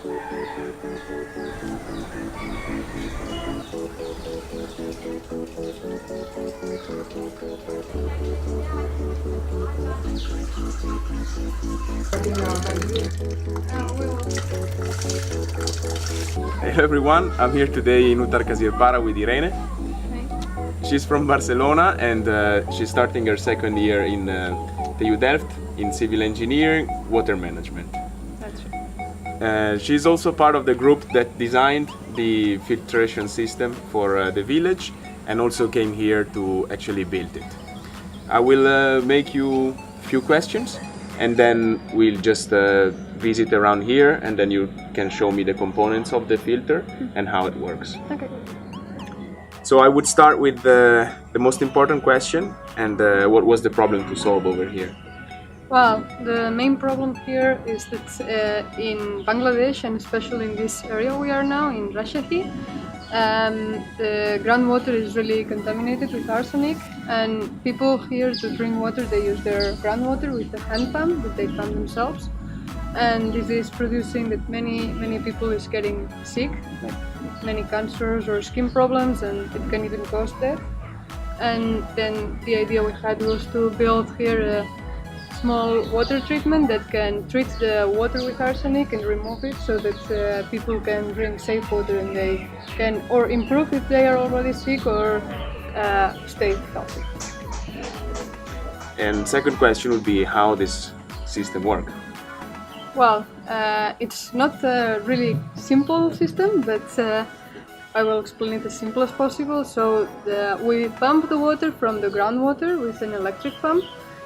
Hello everyone, I'm here today in Uttar Kazir Para with Irene. She's from Barcelona and she's starting her second year in TUDelft in civil engineering, water management. That's right. She's also part of the group that designed the filtration system for the village and also came here to actually build it. I will make you a few questions and then we'll just visit around here and then you can show me the components of the filter and how it works. Okay. So I would start with the most important question and what was the problem to solve over here? Well, the main problem here is that in Bangladesh, and especially in this area we are now, in Rajshahi, the groundwater is really contaminated with arsenic, and people here to drink water, they use their groundwater with a hand pump that they pump themselves, and this is producing that many people is getting sick, like many cancers or skin problems, and it can even cause death. And then the idea we had was to build here a small water treatment that can treat the water with arsenic and remove it so that people can drink safe water and they can or improve if they are already sick or stay healthy. And second question would be how this system works. Well, it's not a really simple system, but I will explain it as simple as possible. So we pump the water from the groundwater with an electric pump,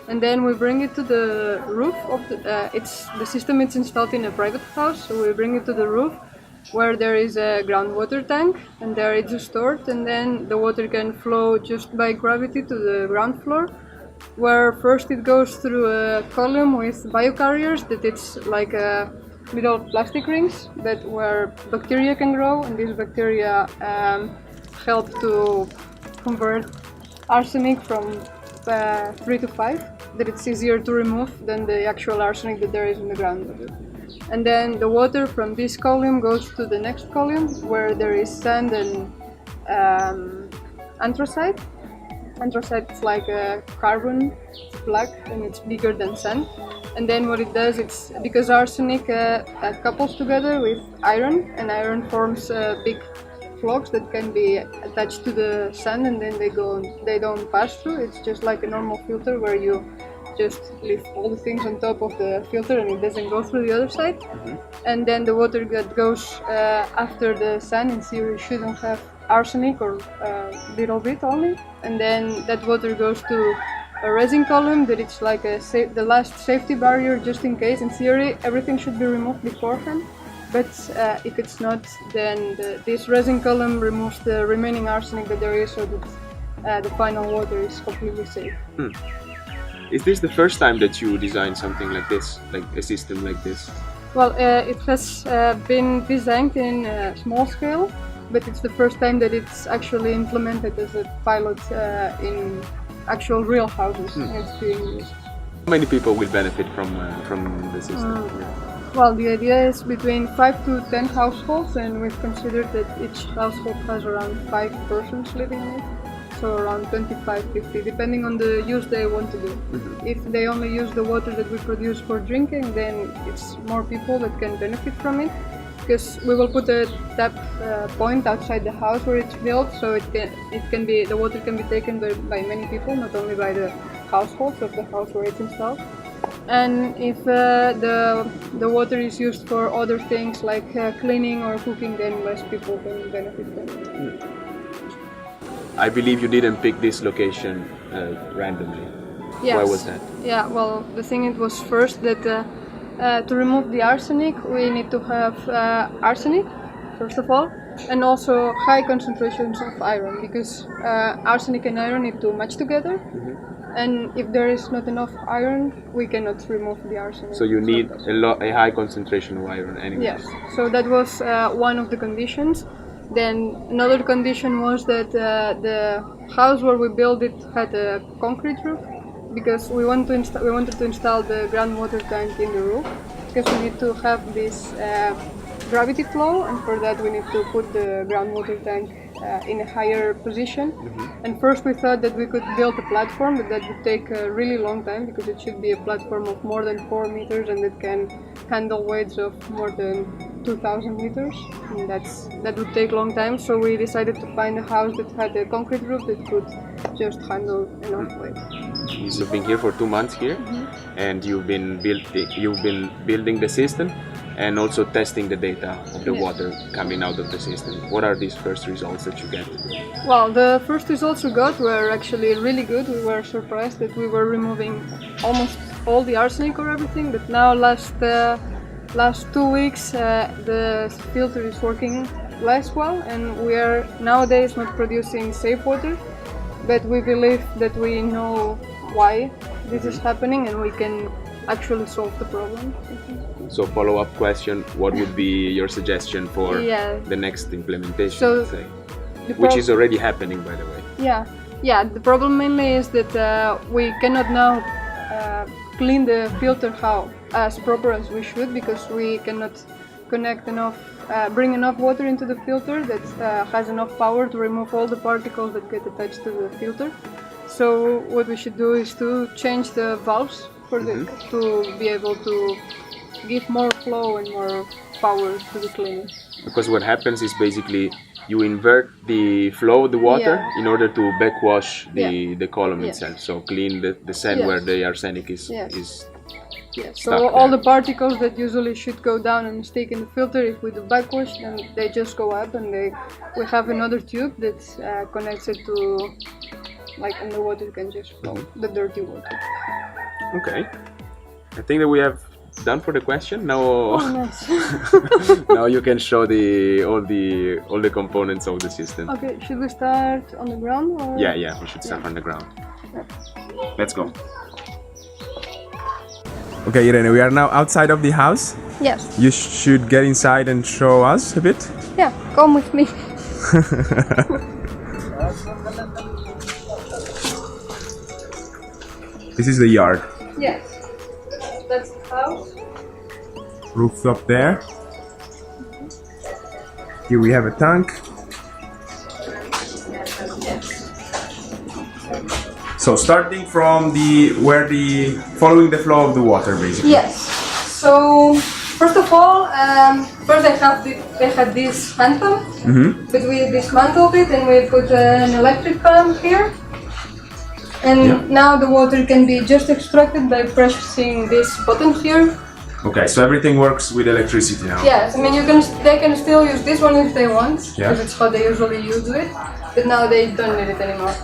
and then we bring it to the roof of the system. It's installed in a private house, so we bring it to the roof where there is a groundwater tank, and there it's stored, and then the water can flow just by gravity to the ground floor, where first it goes through a column with biocarriers that it's like little plastic rings where bacteria can grow, and these bacteria help to convert arsenic from 3 to 5, that it's easier to remove than the actual arsenic that there is in the groundwater. And then the water from this column goes to the next column where there is sand and anthracite. Anthracite is like a carbon, it's black and it's bigger than sand. And then what it does, it's because arsenic couples together with iron, and iron forms big flocs that can be attached to the sand, and then they don't pass through. It's just like a normal filter where you just leave all the things on top of the filter and it doesn't go through the other side. And then the water that goes after the sand in theory shouldn't have arsenic or a little bit only, and then that water goes to a resin column that it's like the last safety barrier just in case. In theory everything should be removed beforehand, but if it's not, then this resin column removes the remaining arsenic that there is, so that the final water is completely safe. Is this the first time that you designed something like this, like a system like this? Well, it has been designed in small scale, but it's the first time that it's actually implemented as a pilot in actual real houses. It's being used. How many people will benefit from the system? Well, the idea is between 5 to 10 households, and we've considered that each household has around 5 persons living in it. So around 25-50, depending on the use they want to do. If they only use the water that we produce for drinking, then it's more people that can benefit from it, because we will put a tap point outside the house where it's built, so the water can be taken by many people, not only by the households of the house where it's installed. And if the water is used for other things like cleaning or cooking, then less people can benefit from it. I believe you didn't pick this location randomly. Yes. Why was that? Yeah, well, the thing it was first that to remove the arsenic, we need to have arsenic, first of all, and also high concentrations of iron, because arsenic and iron need to match together. And if there is not enough iron, we cannot remove the arsenic. So you need a high concentration of iron anyway. Yes, so that was one of the conditions. Then another condition was that the house where we built it had a concrete roof, because we wanted to install the groundwater tank in the roof, because we need to have this gravity flow, and for that we need to put the groundwater tank in a higher position. And first we thought that we could build a platform, but that would take a really long time because it should be a platform of more than 4 meters and it can handle weights of more than 2,000 liters. And that would take a long time, so we decided to find a house that had a concrete roof that could just handle enough weight. You've been here for 2 months here, and you've been building the system and also testing the data of the water coming out of the system. What are these first results that you get? Well, the first results we got were actually really good. We were surprised that we were removing almost all the arsenic or everything, but now last 2 weeks the filter is working less well, and we are nowadays not producing safe water, but we believe that we know why this is happening and we can actually solve the problem. So follow-up question, what would be your suggestion for the next implementation, So let's say? Which is already happening, by the way. Yeah, the problem mainly is that we cannot now clean the filter as proper as we should, because we cannot connect enough, bring enough water into the filter that has enough power to remove all the particles that get attached to the filter. So what we should do is to change the valves for to be able to give more flow and more power to the cleaning. Because what happens is basically you invert the flow of the water in order to backwash the column itself, so clean the sand where the arsenic is So all the particles that usually should go down and stick in the filter, if we do backwash, then they just go up, and we have another tube that connects it to, like, and the water can just flow, the dirty water. Okay, I think that we have done for the question. Now, Nice. now you can show all the components of the system. Okay, should we start on the ground? Or? Yeah, we should start on the ground. Let's go. Okay, Irene, we are now outside of the house. Yes. You should get inside and show us a bit. Yeah, come with me. This is the yard. Yes. That's the house. Rooftop there. Here we have a tank. So starting from following the flow of the water, basically. Yes. So first of all, first they had this hand pump, but we dismantled it and we put an electric pump here. And now the water can be just extracted by pressing this button here. Okay, so everything works with electricity now. Yes, I mean they can still use this one if they want, because it's how they usually use it. But now they don't need it anymore.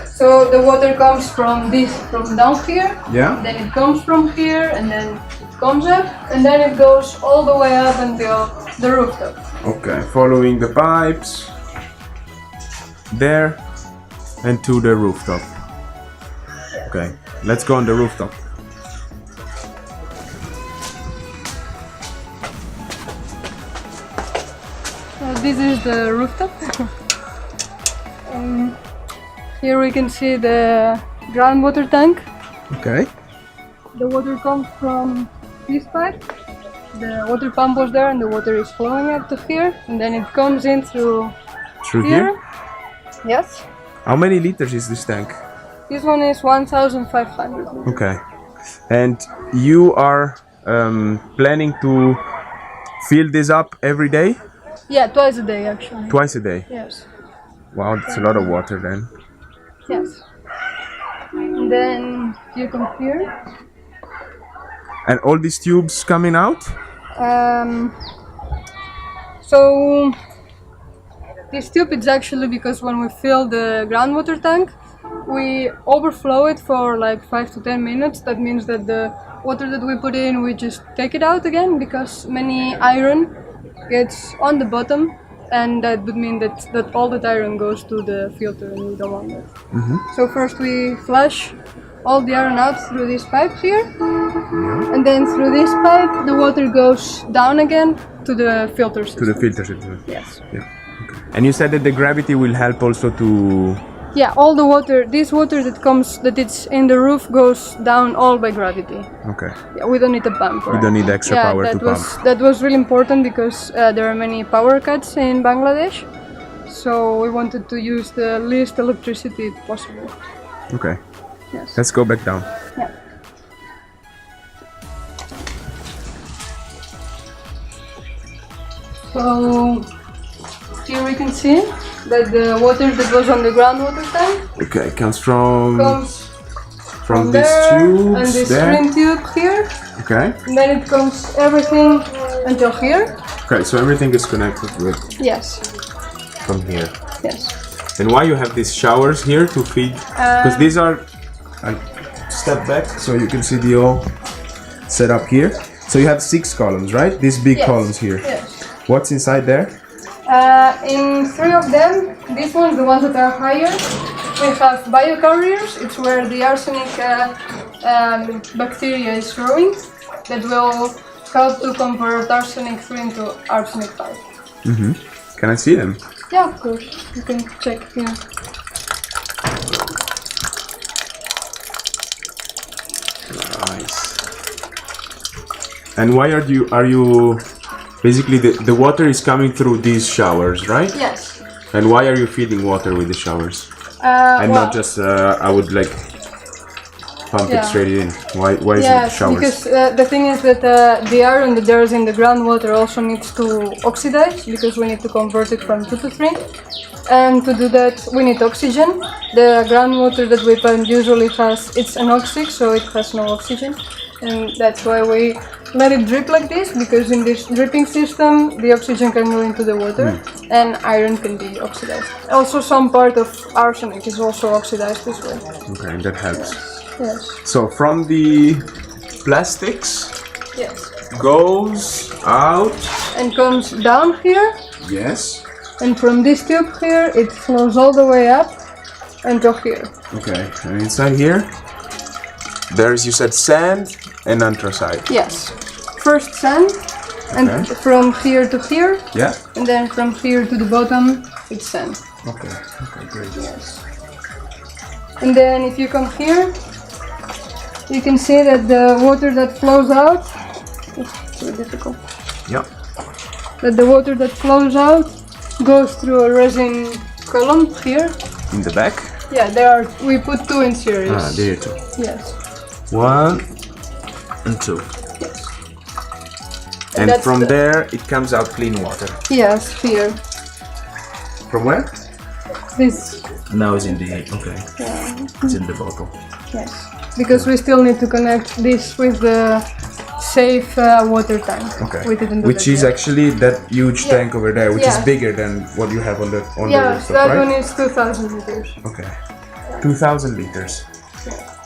So the water comes from down here. Yeah. Then it comes from here, and then it comes up, and then it goes all the way up until the rooftop. Okay, following the pipes there and to the rooftop. Okay, let's go on the rooftop. So this is the rooftop. Here we can see the groundwater tank. Okay. The water comes from this pipe. The water pump was there and the water is flowing up to here, and then it comes in through here. Yes. How many liters is this tank? This one is 1,500 liters. Okay. And you are planning to fill this up every day? Yeah, twice a day actually. Twice a day? Yes. Wow, that's a lot of water then. Yes. And then you come here. And all these tubes coming out? So this tube is actually because when we fill the groundwater tank, we overflow it for like 5 to 10 minutes. That means that the water that we put in, we just take it out again, because many iron gets on the bottom, and that would mean that all that iron goes to the filter, and we don't want that. So first we flush all the iron out through this pipe here, and then through this pipe the water goes down again to the filter system. To the filter system? Yes. Yeah. Okay. And you said that the gravity will help also to Yeah, all the water, this water that it's in the roof goes down all by gravity. Okay. Yeah, we don't need a pump. You don't need extra power to pump. That was really important because there are many power cuts in Bangladesh. So we wanted to use the least electricity possible. Okay. Yes. Let's go back down. Yeah. So here we can see that the water that was on the groundwater tank Okay, comes from from this there tube and this there. green tube here. Okay. And then it comes everything until here. Okay, so everything is connected with Yes. from here. Yes. And why you have these showers here to feed? Because these are, I step back so you can see the all set up here. So you have 6 columns, right? These big Yes. columns here. Yes. What's inside there? In 3 of them, these ones, the ones that are higher, we have biocarriers. It's where the arsenic bacteria is growing that will help to convert arsenic 3 into arsenic 5. Can I see them? Yeah, of course. You can check here. Nice. And why are you basically the water is coming through these showers, right? Yes. And why are you feeding water with the showers? And Well, not just I would like pump it Yeah. straight in. Why is it yes, showers? because the thing is that the iron that there is in the groundwater also needs to oxidize because we need to convert it from 2 to 3. And to do that, we need oxygen. The groundwater that we pump usually it's anoxic, so it has no oxygen. And that's why we let it drip like this, because in this dripping system, the oxygen can go into the water and iron can be oxidized. Also, some part of arsenic is also oxidized this way. Okay, and that helps. Yes. So from the plastics Yes. goes out. And comes down here. Yes. And from this tube here, it flows all the way up until here. Okay, and inside here, there's, you said, sand and anthracite. Yes. First sand, and Okay. from here to here, Yeah. and then from here to the bottom, it's sand. Okay. Okay, great. And then if you come here, you can see that the water that flows out, it's really difficult, Yeah. that the water that flows out goes through a resin column here. In the back. Yeah, we put 2 in series. Ah, there too. Yes. 1 and 2. Yes. And that's from the- there, it comes out clean water. Yes, here. From where? This. Now it's in the, okay, Yeah. it's in the bottle. Yes. Because we still need to connect this with the safe water tank. Okay. We didn't do Which that is yet. actually that huge Yeah. tank over there, which is Yeah. bigger than what you have on the Yes, rooftop, that right? one is 2,000 liters. Okay. 2,000 liters.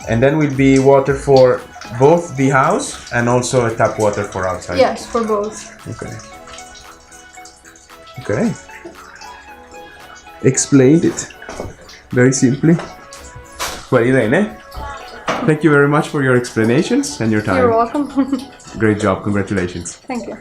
And then will be water for both the house and also a tap water for outside. Yes, for both. Okay. Okay. Explained it very simply. Well, Irene, thank you very much for your explanations and your time. You're welcome. Great job. Congratulations. Thank you.